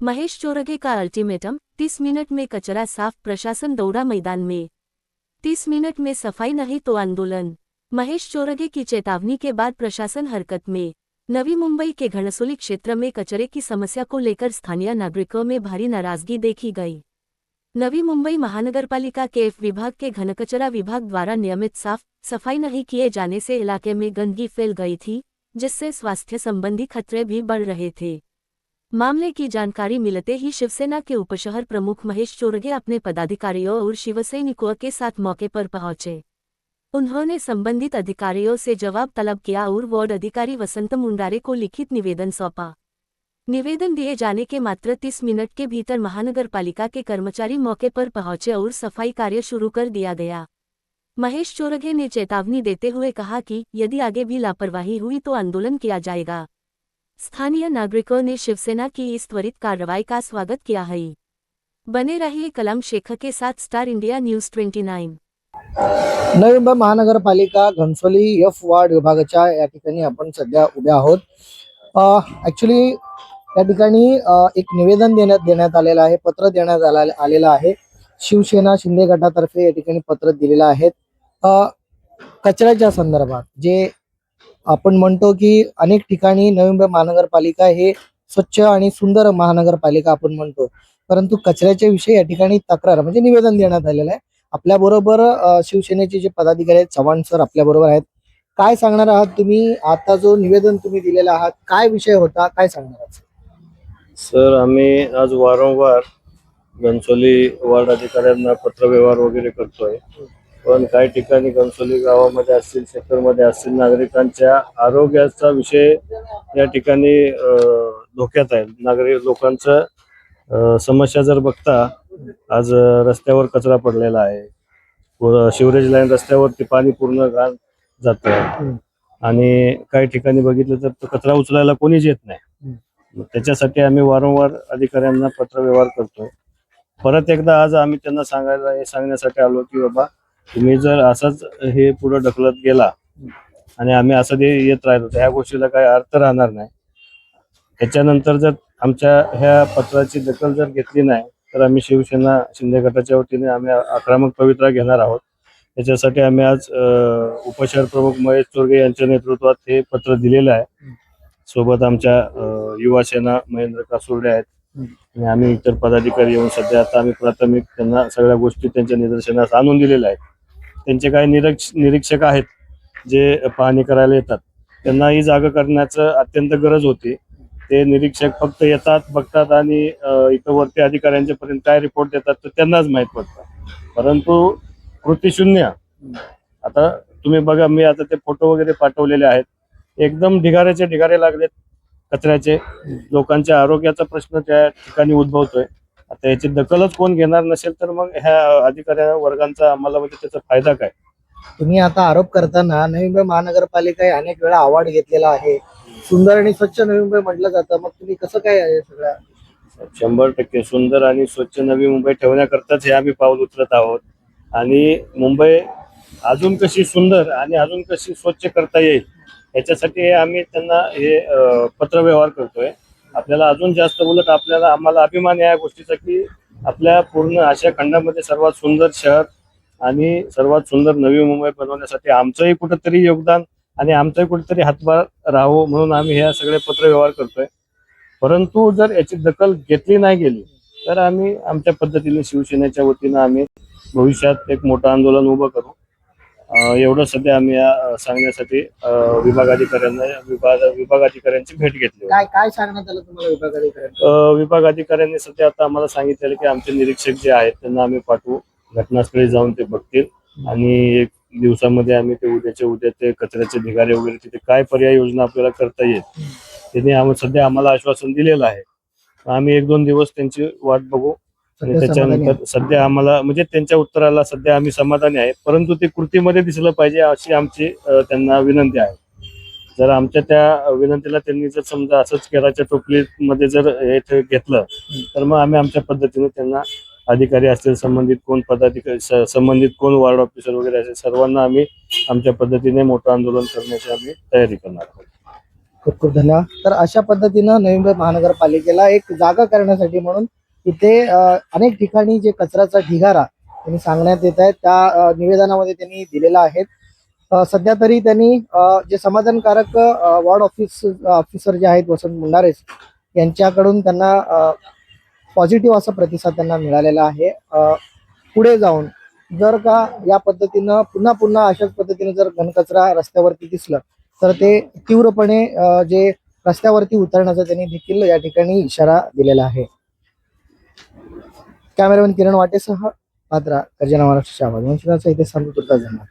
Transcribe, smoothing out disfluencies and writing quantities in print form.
महेश चोरगे का ultimatum, 30 minute में कचरा साफ, प्रशासन दौड़ा मैदान में। 30 मिनट में सफाई नहीं तो आंदोलन। महेश चोरगे की चेतावनी के बाद प्रशासन हरकत में। नवी मुंबई के घणसोली क्षेत्र में कचरे की समस्या को लेकर स्थानीय नागरिकों में भारी नाराजगी देखी गई। नवी मुंबई महानगरपालिका के एफ विभाग के घनकचरा विभाग द्वारा नियमित साफ सफाई नहीं किए जाने से इलाके में गंदगी फैल गई थी, जिससे स्वास्थ्य संबंधी खतरे भी बढ़ रहे थे। मामले की जानकारी मिलते ही शिवसेना के उपशहर प्रमुख महेश चोरगे अपने पदाधिकारियों और शिवसैनिकों के साथ मौके पर पहुंचे। उन्होंने संबंधित अधिकारियों से जवाब तलब किया और वार्ड अधिकारी वसंत मुंडारे को लिखित निवेदन सौंपा। निवेदन दिए जाने के मात्र 30 मिनट के भीतर महानगरपालिका के कर्मचारी मौके पर पहुंचे और सफाई कार्य शुरू कर दिया गया। महेश चोरगे ने चेतावनी देते हुए कहा कि यदि आगे भी लापरवाही हुई तो आंदोलन किया जाएगा। स्थानीय नागरिकों ने शिवसेना की इस त्वरित कार्रवाई का स्वागत किया है। बने रहिए कलम शेख के साथ star India news 29। Navi Mumbai महानगरपालिका घणसोली एफ वार्ड विभागाच्या या ठिकाणी आपण सध्या उभे आहोत। ॲक्च्युली या ठिकाणी एक निवेदन देण्यात आलेलं आहे, पत्र देण्यात आलेलं आहे। शिवसेना शिंदे गटातर्फे या ठिकाणी पत्र दिलेलं आहे। कचऱ्याच्या संदर्भात जे आपण म्हणतो की अनेक ठिकाणी नवी मुंबई महानगरपालिका हे स्वच्छ आणि सुंदर महानगरपालिका आपण म्हणतो, परंतु कचऱ्याच्या विषयी या ठिकाणी तक्रार म्हणजे निवेदन देण्यात आलेलं आहे। आपल्या बरोबर शिवसेनेचे जे पदाधिकारी आहेत, चव्हाण सर आपल्या बरोबर आहेत। काय सांगणार आहात तुम्ही? आता जो निवेदन तुम्ही दिलेला आहात, काय विषय होता, काय सांगणार आहात? सर, आम्ही आज वारंवार घणसोली वार्ड अधिकाऱ्यांना पत्रव्यवहार वगैरे करतोय, पण काही ठिकाणी घणसोली गावामध्ये असतील, सेक्टरमध्ये असतील, नागरिकांच्या आरोग्याचा विषय या ठिकाणी धोक्यात आहे। नागरिक लोकांचं समस्या जर बघता, आज रस्त्यावर कचरा पडलेला आहे, शिवरेज लाईन रस्त्यावरती पाणी पूर्ण घाण जात आहे आणि काही ठिकाणी बघितलं तर कचरा उचलायला कोणीच येत नाही। त्याच्यासाठी आम्ही वारंवार अधिकाऱ्यांना पत्रव्यवहार करतोय। परत एकदा आज आम्ही त्यांना सांगण्यासाठी आलो की बाबा, तुम्ही जर असंच हे पुढे ढकलत गेला आणि आम्ही असं येत राहिलो तर ह्या गोष्टीला काही अर्थ राहणार नाही। त्याच्यानंतर जर आमच्या ह्या पत्राची दखल जर घेतली नाही तर आम्ही शिवसेना शिंदे गटाच्या वतीने आम्ही आक्रमक पवित्रा घेणार आहोत। त्याच्यासाठी आम्ही आज उपशहर प्रमुख महेश चोरगे यांच्या नेतृत्वात हे पत्र दिलेलं आहे। सोबत आमच्या युवा सेना महेंद्र कासुर्डे आहेत आणि आम्ही इतर पदाधिकारी येऊन सध्या आता आम्ही प्राथमिक त्यांना सगळ्या गोष्टी त्यांच्या निदर्शनास आणून दिलेल्या आहेत। त्यांचे काही निरीक्षक आहेत जे पाहणी करायला येतात, त्यांना ही जागा करण्याचं अत्यंत गरज होती। ते निरीक्षक फक्त येतात, बघतात आणि इथं वरती अधिकाऱ्यांच्या पर्यंत काय रिपोर्ट देतात तर त्यांनाच माहीत पडतं, परंतु कृती शून्य। आता तुम्ही बघा, मी आता ते फोटो वगैरे पाठवलेले आहेत, एकदम ढिगाऱ्याचे ढिगारे लागलेत कचऱ्याचे। लोकांच्या आरोग्याचा प्रश्न त्या ठिकाणी उद्भवतोय। आता याची दखलच कोण घेणार नसेल तर मग ह्या अधिकाऱ्या वर्गांचा आम्हाला म्हणजे त्याचा फायदा काय? तुम्ही आता आरोप करताना नवी मुंबई महानगरपालिका अनेक वेळा अवॉर्ड घेतलेला आहे, सुंदर आणि स्वच्छ नवी मुंबई म्हटलं जातं, मग तुम्ही कसं काय सगळं? 100% सुंदर आणि स्वच्छ नवी मुंबई ठेवण्याकरताच हे आम्ही पाऊल उचलत आहोत आणि मुंबई अजून कशी सुंदर आणि अजून कशी स्वच्छ करता येईल याच्यासाठी आम्ही त्यांना हे पत्रव्यवहार करतोय। आपल्याला अजून जास्त उलट आम्हाला अभिमान या गोष्टीचा की आपल्या पूर्ण आशिया खंडामध्ये सर्वात सुंदर शहर आणि सर्वात सुंदर नवी मुंबई बनवण्यासाठी आमचंही कुठेतरी योगदान आणि आमचाही कुठेतरी हातभार राहावं म्हणून आम्ही हे सगळे पत्रव्यवहार करतोय। परंतु जर याची दखल घेतली नाही गेली तर आम्ही आमच्या पद्धतीने शिवसेनेच्या वतीनं आम्ही भविष्यात एक मोठं आंदोलन उभं करू। एवढं सध्या आम्ही सांगण्यासाठी विभागाधिकाऱ्यांची भेट घेतली। काय सांगण्यात आलं तुम्हाला विभागाधिकाऱ्यांना? विभागाधिकाऱ्यांनी सध्या आता आम्हाला सांगितलेलं की आमचे निरीक्षक जे आहेत त्यांना आम्ही पाठवू, घटनास्थळी जाऊन ते बघतील आणि 1 दिवसामध्ये आम्ही ते उद्याच्या उद्या ते कचऱ्याचे ढिगारे वगैरे तिथे काय पर्याय योजना आपल्याला करता येईल त्यांनी सध्या आम्हाला आश्वासन दिलेलं आहे। आम्ही 1-2 दिवस त्यांची वाट बघू आणि त्याच्यानंतर सध्या आम्हाला म्हणजे त्यांच्या उत्तराला सध्या आम्ही समाधानी आहे, परंतु ते कृतीमध्ये दिसलं पाहिजे अशी आमची त्यांना विनंती आहे। जर आमच्या त्या विनंतीला त्यांनी जर समजा असंच केराच्या टोपलीमध्ये जर हे घेतलं तर मग आम्ही आमच्या पद्धतीने त्यांना अधिकारी असतील, संबंधित कोण पदाधिकारी, संबंधित कोण वार्ड ऑफिसर वगैरे असेल, सर्वांना आम्ही आमच्या पद्धतीने मोठं आंदोलन करण्याची आम्ही तयारी करणार आहोत। खूप खूप धन्यवाद. तर अशा पद्धतीनं नवी मुंबई महानगरपालिकेला एक जागा करण्यासाठी म्हणून इथे अनेक ठिकाणी जे कचऱ्याचा ढिगारा त्यांनी सांगण्यात येत आहे त्या निवेदनामध्ये त्यांनी दिलेला आहे. सध्या तरी त्यांनी जे समाधानकारक वॉर्ड ऑफिसर जे आहेत वसंत मुंडारेस यांच्याकडून त्यांना पॉझिटिव्ह असा प्रतिसाद त्यांना मिळालेला आहे. पुढे जाऊन जर का या पद्धतीनं पुन्हा पुन्हा अशाच पद्धतीने जर घनकचरा रस्त्यावरती दिसलं तर ते तीव्रपणे जे रस्त्यावरती उतरण्याचा त्यांनी देखील या ठिकाणी इशारा दिलेला आहे. कॅमेरामॅन किरण वाटेसह पात्रा गर्जना महाराष्ट्राच्या आवाज वंचिताचा इथे सांगतो तुर्तास धन्यवाद.